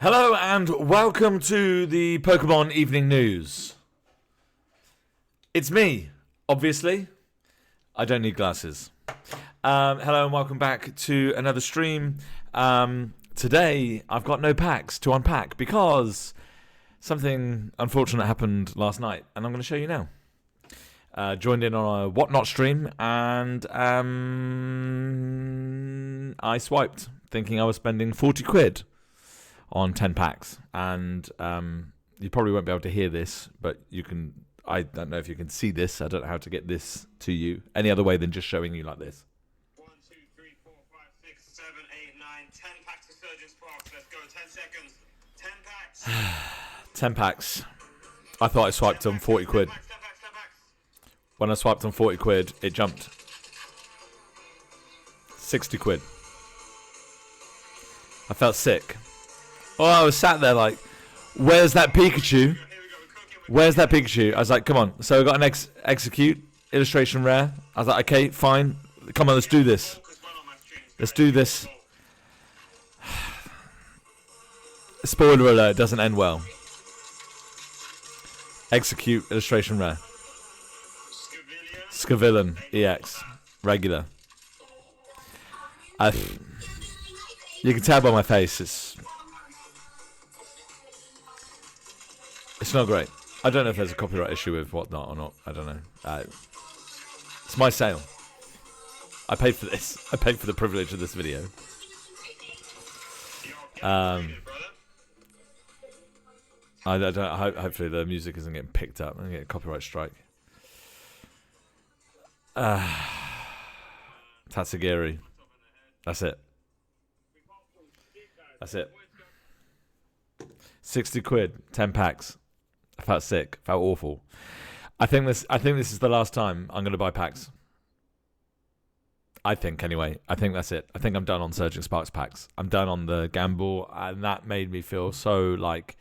Hello and welcome to the Pokemon Evening News. It's me, obviously. I don't need glasses. Hello and welcome back to another stream. Today, I've got no packs to unpack because something unfortunate happened last night, and I'm going to show you now. Joined in on a Whatnot stream, and I swiped, thinking I was spending 40 quid on 10 packs. And you probably won't be able to hear this, but you can. I don't know if you can see this. I don't know how to get this to you any other way than just showing you like this. 1, 2, 3, 4, 5, 6, 7, 8, 9, 10 packs of Surgeon Sparks. Let's go. 10 seconds. 10 packs. 10 packs. I thought I swiped on 40 quid. 10 packs. When I swiped on 40 quid, it jumped 60 quid. I felt sick. Oh, I was sat there like, where's that Pikachu? Where's that Pikachu? I was like, come on. So I got an execute, illustration rare. I was like, okay, fine. Come on, let's do this. Let's do this. Spoiler alert, it doesn't end well. Execute, illustration rare. Scavillain, EX, regular. You can tell by my face, it's not great. I don't know if there's a copyright issue with Whatnot or not. I don't know. It's my sale. I paid for this. I paid for the privilege of this video. Hopefully the music isn't getting picked up. I'm gonna get a copyright strike. Tatsugiri. That's it. That's it. 60 quid, 10 packs. I felt sick. Felt awful. I think this is the last time I'm going to buy packs. I think anyway. I think that's it. I think I'm done on Surging Sparks packs. I'm done on the gamble, and that made me feel so like,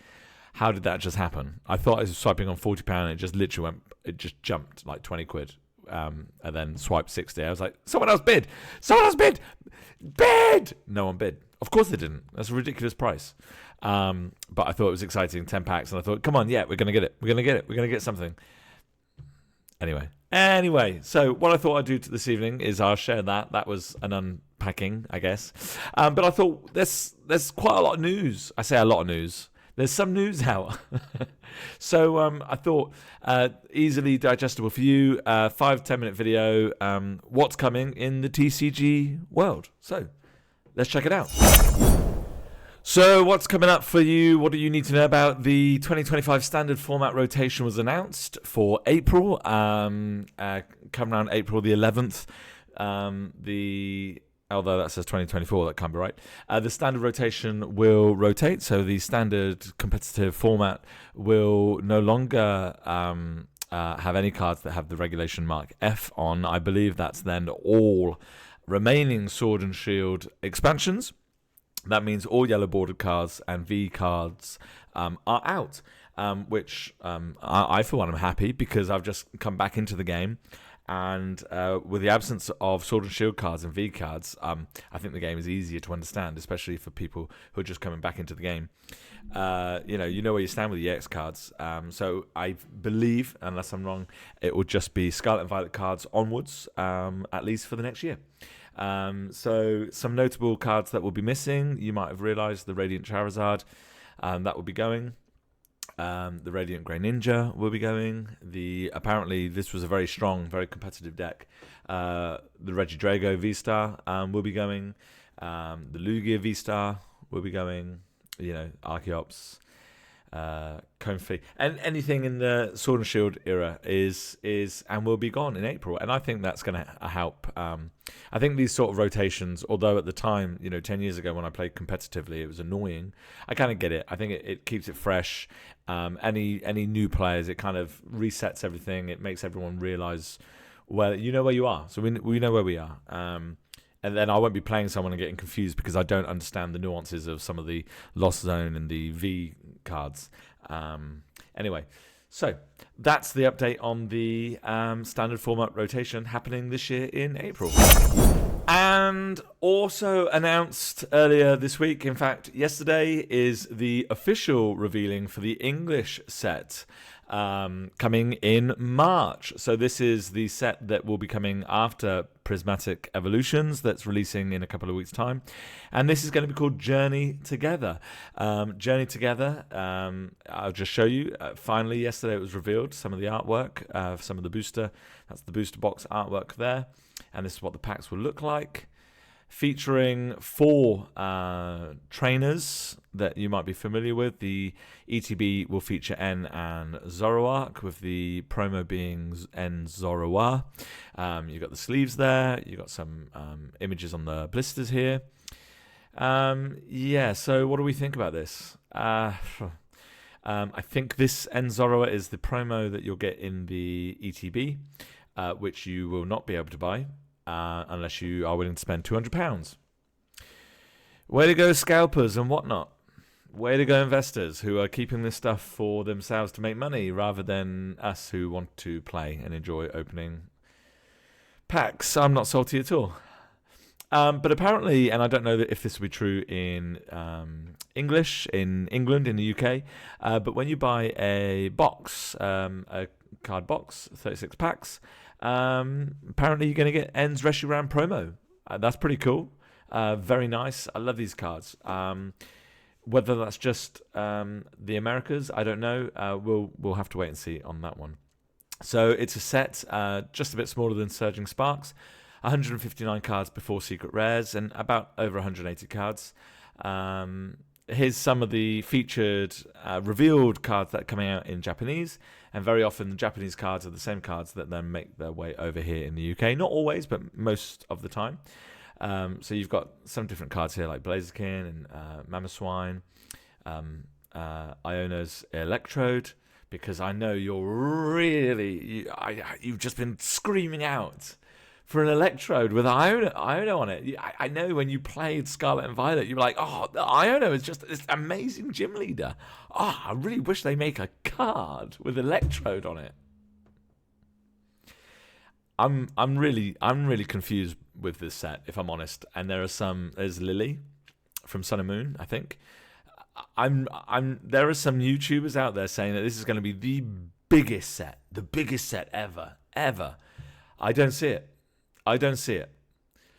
how did that just happen? I thought I was swiping on £40 and it just literally went, it just jumped like 20 quid. And then swiped 60. I was like, someone else bid! Someone else bid! Bid! No one bid. Of course they didn't. That's a ridiculous price. But I thought it was exciting, 10 packs, and I thought, come on, yeah, we're going to get it. We're going to get it. We're going to get something. Anyway, so what I thought I'd do this evening is I'll share that. That was an unpacking, I guess. But I thought there's quite a lot of news. I say a lot of news. There's some news out. So I thought easily digestible for you, 5-10 minute video, what's coming in the TCG world. So let's check it out. So what's coming up for you? What do you need to know about? The 2025 standard format rotation was announced for April, come around April the 11th. Although that says 2024, that can't be right. The standard rotation will rotate, so the standard competitive format will no longer have any cards that have the regulation mark F on. I believe that's then all remaining Sword and Shield expansions. That means all yellow bordered cards and V cards are out, which I for one am happy because I've just come back into the game. And with the absence of Sword and Shield cards and V cards, I think the game is easier to understand, especially for people who are just coming back into the game. You know where you stand with the EX cards. So I believe, unless I'm wrong, it will just be Scarlet and Violet cards onwards, at least for the next year. So some notable cards that will be missing. You might have realised the Radiant Charizard, that will be going. The Radiant Grey Ninja will be going. Apparently this was a very strong, very competitive deck. The Regidrago V-Star will be going. The Lugia V-Star will be going. You know, Archeops, Comfy, and anything in the Sword and Shield era is and will be gone in April. And I think that's going to help. I think these sort of rotations, although at the time, 10 years ago when I played competitively, it was annoying. I kind of get it. I think it keeps it fresh. Any new players, it kind of resets everything. It makes everyone realize, well, you know where you are. So we know where we are. And then I won't be playing someone and getting confused because I don't understand the nuances of some of the Lost Zone and the V cards. Anyway, so that's the update on the standard format rotation happening this year in April. And And also announced earlier this week, in fact, yesterday, is the official revealing for the English set coming in March. So this is the set that will be coming after Prismatic Evolutions, that's releasing in a couple of weeks' time. And this is going to be called Journey Together. Journey Together, I'll just show you. Finally, yesterday it was revealed, some of the artwork, some of the booster. That's the booster box artwork there. And this is what the packs will look like. Featuring 4 trainers that you might be familiar with. The ETB will feature N and Zoroark, with the promo being N Zoroark. You've got the sleeves there. You've got some images on the blisters here. So what do we think about this? I think this N Zoroark is the promo that you'll get in the ETB, which you will not be able to buy. Unless you are willing to spend £200. Way to go, scalpers and whatnot. Way to go, investors who are keeping this stuff for themselves to make money, rather than us who want to play and enjoy opening packs. I'm not salty at all. But apparently, and I don't know if this will be true in English, in England, in the UK, but when you buy a box, a card box, 36 packs, apparently you're going to get N's Reshiram promo. That's pretty cool. Very nice. I love these cards. Whether that's just the Americas, I don't know. We'll have to wait and see on that one. So it's a set just a bit smaller than Surging Sparks. 159 cards before Secret Rares, and about over 180 cards. Here's some of the featured revealed cards that are coming out in Japanese, and very often the Japanese cards are the same cards that then make their way over here in the UK. Not always, but most of the time. So you've got some different cards here like Blaziken and Mamoswine, Iona's Electrode, because I know you've just been screaming out for an Electrode with Iona on it. I know when you played Scarlet and Violet, you were like, oh, Iona is just this amazing gym leader. Oh, I really wish they make a card with Electrode on it. I'm really confused with this set, if I'm honest. And there's Lily from Sun and Moon, I think. There are some YouTubers out there saying that this is going to be the biggest set ever. I don't see it.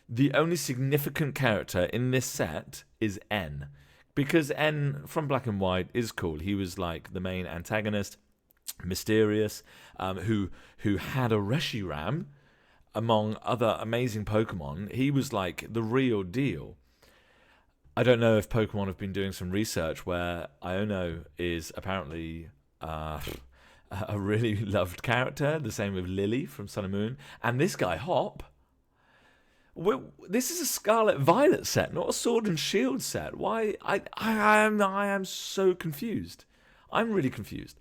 The only significant character in this set is N, because N from Black and White is cool. He was like the main antagonist, mysterious, who had a Reshiram among other amazing Pokemon. He was like the real deal. I don't know if Pokemon have been doing some research where Iono is apparently a really loved character. The same with Lily from Sun and Moon, and this guy Hop. This is a Scarlet Violet set, not a Sword and Shield set. Why? I am so confused. I'm really confused.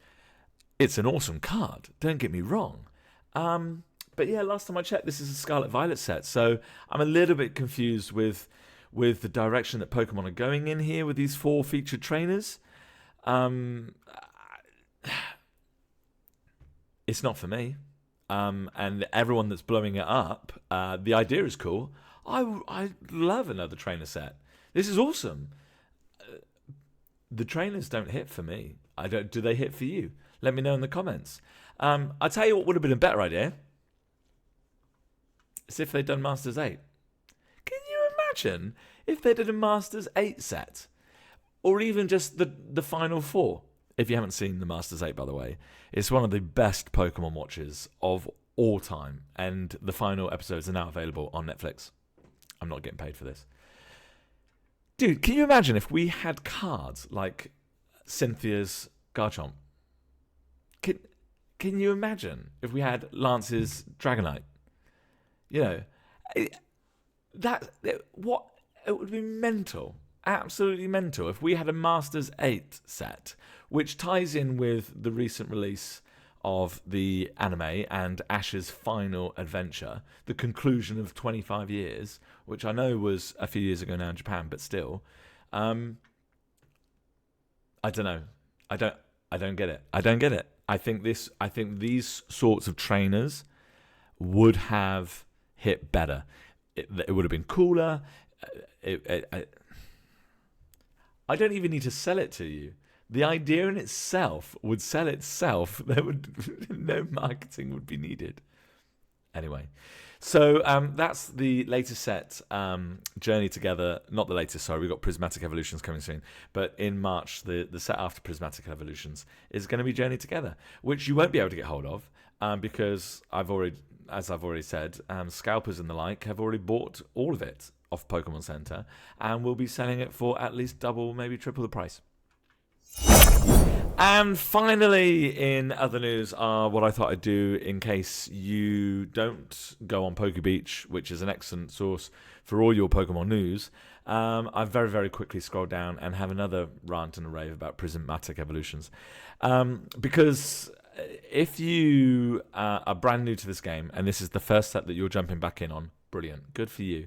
It's an awesome card. Don't get me wrong. But yeah, last time I checked, this is a Scarlet Violet set. So I'm a little bit confused with the direction that Pokemon are going in here with these 4 featured trainers. It's not for me. And everyone that's blowing it up, the idea is cool. I love another trainer set. This is awesome. The trainers don't hit for me. Do they hit for you? Let me know in the comments. I'll tell you what would have been a better idea. It's if they'd done Masters 8. Can you imagine if they did a Masters 8 set? Or even just the final 4? If you haven't seen the Masters 8, by the way, it's one of the best Pokemon watches of all time. And the final episodes are now available on Netflix. I'm not getting paid for this. Dude, can you imagine if we had cards like Cynthia's Garchomp? Can you imagine if we had Lance's Dragonite? You know, it would be mental. Absolutely mental if we had a Masters 8 set, which ties in with the recent release of the anime and Ash's final adventure, the conclusion of 25 years, which I know was a few years ago now in Japan, but still, I don't know. I don't get it. I think these sorts of trainers would have hit better. it would have been cooler. I don't even need to sell it to you. The idea in itself would sell itself. There would no marketing would be needed. Anyway, so that's the latest set, Journey Together. Not the latest, sorry. We've got Prismatic Evolutions coming soon. But in March, the set after Prismatic Evolutions is going to be Journey Together, which you won't be able to get hold of because as I've already said, scalpers and the like have already bought all of it off Pokemon Center and will be selling it for at least double, maybe triple the price. And finally, in other news, are what I thought I'd do in case you don't go on PokeBeach, which is an excellent source for all your Pokemon news. I very, very quickly scroll down and have another rant and rave about Prismatic Evolutions. Because if you are brand new to this game, and this is the first set that you're jumping back in on, brilliant, good for you.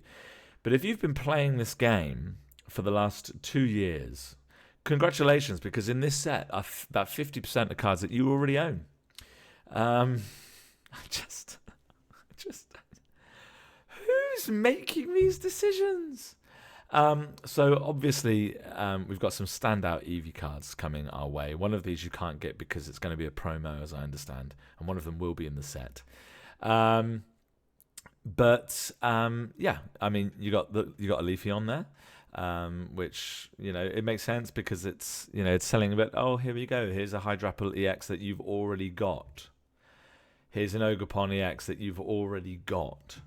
But if you've been playing this game for the last 2 years, congratulations, because in this set are about 50% of cards that you already own. Just, who's making these decisions? So obviously, we've got some standout Eevee cards coming our way. One of these you can't get because it's going to be a promo, as I understand, and one of them will be in the set. But yeah, I mean, you got a Leafy on there. Which, it makes sense because it's, it's selling a bit. Oh, here we go. Here's a Hydrapple EX that you've already got. Here's an Ogerpon EX that you've already got.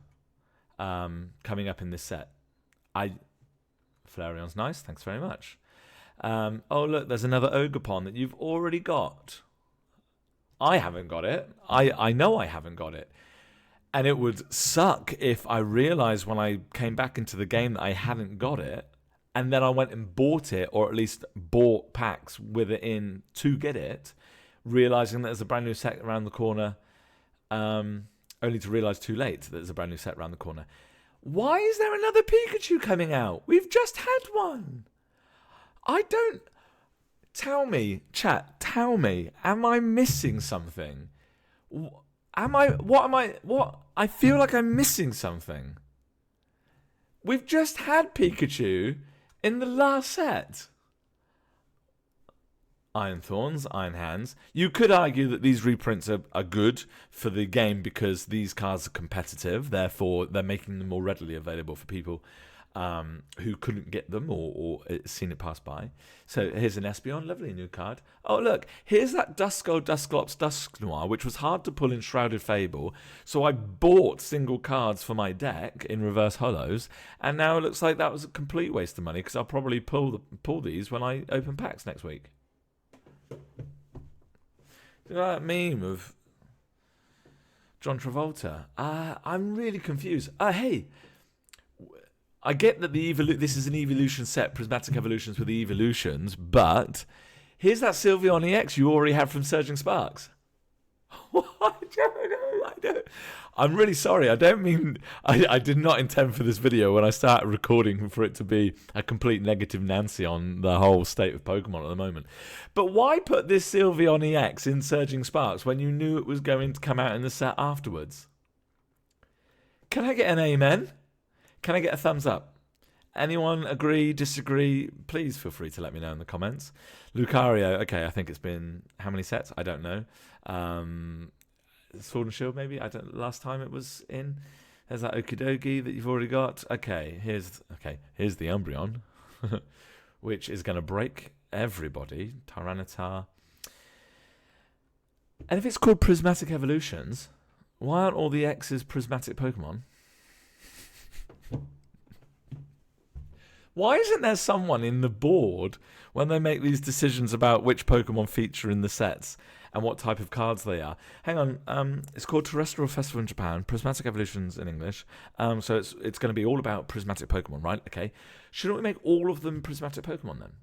Coming up in this set. Flareon's nice. Thanks very much. Oh, look, there's another Ogerpon that you've already got. I haven't got it. I know I haven't got it. And it would suck if I realized when I came back into the game that I hadn't got it, and then I went and bought it, or at least bought packs with it in to get it, realizing that there's a brand new set around the corner, only to realize too late that there's a brand new set around the corner. Why is there another Pikachu coming out? We've just had one. Tell me, chat, tell me, am I missing something? I feel like I'm missing something. We've just had Pikachu in the last set. Iron Thorns, Iron Hands. You could argue that these reprints are good for the game because these cards are competitive. Therefore, they're making them more readily available for people who couldn't get them or seen it pass by. So here's an Espeon, lovely new card. Oh look, here's that Duskull, Dusclops, Dusknoir, which was hard to pull in Shrouded Fable. So I bought single cards for my deck in reverse holos, and now it looks like that was a complete waste of money because I'll probably pull these when I open packs next week. You know that meme of John Travolta? I'm really confused. Hey. I get that this is an evolution set, Prismatic Evolutions with the evolutions, but here's that Sylveon EX you already have from Surging Sparks. I don't know. I'm really sorry. I don't mean... I did not intend for this video when I started recording for it to be a complete negative Nancy on the whole state of Pokemon at the moment. But why put this Sylveon EX in Surging Sparks when you knew it was going to come out in the set afterwards? Can I get an amen? Can I get a thumbs up? Anyone agree, disagree? Please feel free to let me know in the comments. Lucario, okay, I think it's been how many sets? I don't know. Sword and Shield, maybe? Last time it was in. There's that Okidogi that you've already got. Okay, here's the Umbreon, which is going to break everybody. Tyranitar. And if it's called Prismatic Evolutions, why aren't all the X's Prismatic Pokemon? Why isn't there someone in the board when they make these decisions about which Pokemon feature in the sets and what type of cards they are? Hang on, it's called Terrestrial Festival in Japan, Prismatic Evolutions in English. So it's going to be all about Prismatic Pokemon, right? Okay. Shouldn't we make all of them Prismatic Pokemon then?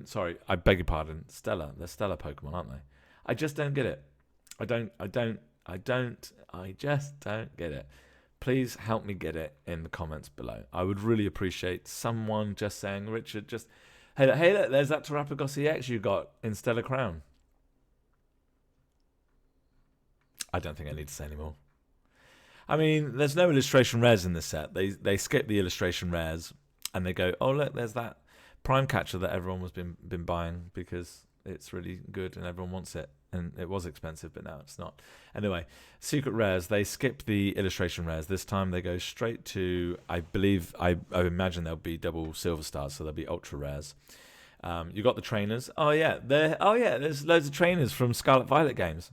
Sorry, I beg your pardon. Stellar. They're Stellar Pokemon, aren't they? I just don't get it. I just don't get it. Please help me get it in the comments below. I would really appreciate someone just saying, Richard, just, hey, look, there's that Terrapagos EX you got in Stellar Crown. I don't think I need to say any more. I mean, there's no illustration rares in this set. They skip the illustration rares and they go, oh look, there's that prime catcher that everyone was been buying because it's really good and everyone wants it, and it was expensive, but now it's not. Anyway, secret rares, they skip the illustration rares. This time they go straight to, I imagine there'll be double silver stars, so there'll be ultra rares. You got the trainers. There's loads of trainers from Scarlet Violet games.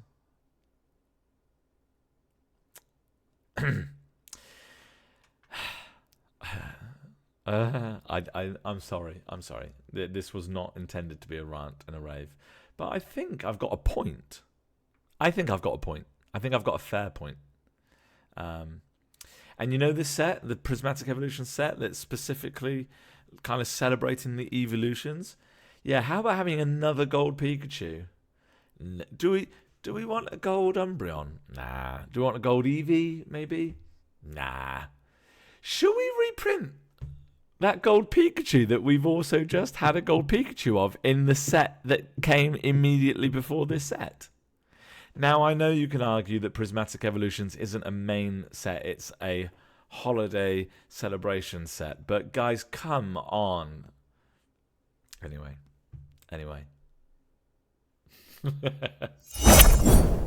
I'm sorry. This was not intended to be a rant and a rave, but I think I've got a point. I think I've got a fair point. And you know this set, the Prismatic Evolution set, that's specifically kind of celebrating the evolutions. Yeah, how about having another gold Pikachu? Do we want a gold Umbreon? Nah. Do we want a gold Eevee? Maybe. Nah. Should we reprint that gold Pikachu that we've also just had a gold Pikachu of in the set that came immediately before this set? Now, I know you can argue that Prismatic Evolutions isn't a main set, it's a holiday celebration set, but guys, come on. Anyway.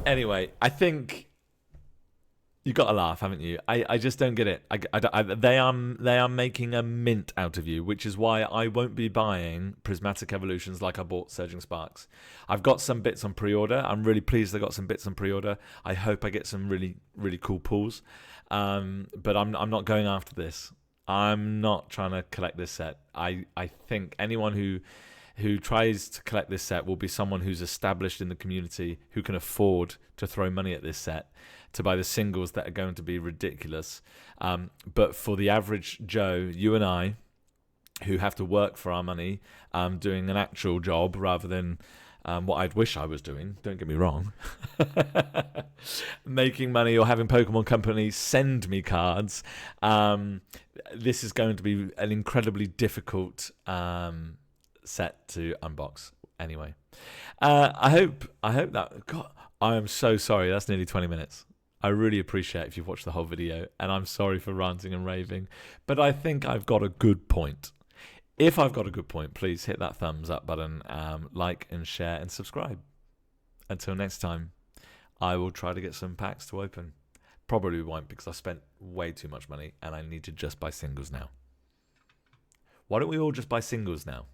Anyway, I think you got to laugh, haven't you? I just don't get it. They are making a mint out of you, which is why I won't be buying Prismatic Evolutions like I bought Surging Sparks. I've got some bits on pre-order. I'm really pleased I got some bits on pre-order. I hope I get some really, really cool pulls. But I'm not going after this. I'm not trying to collect this set. I think anyone who tries to collect this set will be someone who's established in the community, who can afford to throw money at this set, to buy the singles that are going to be ridiculous. But for the average Joe, you and I, who have to work for our money, doing an actual job rather than what I'd wish I was doing, don't get me wrong, making money or having Pokemon Company send me cards, this is going to be an incredibly difficult set to unbox. Anyway, I hope that, God, I am so sorry, that's nearly 20 minutes. I really appreciate if you've watched the whole video, and I'm sorry for ranting and raving, but I think I've got a good point. If I've got a good point, please hit that thumbs up button, like and share and subscribe. Until next time, I will try to get some packs to open. Probably won't, because I spent way too much money and I need to just buy singles now. Why don't we all just buy singles now?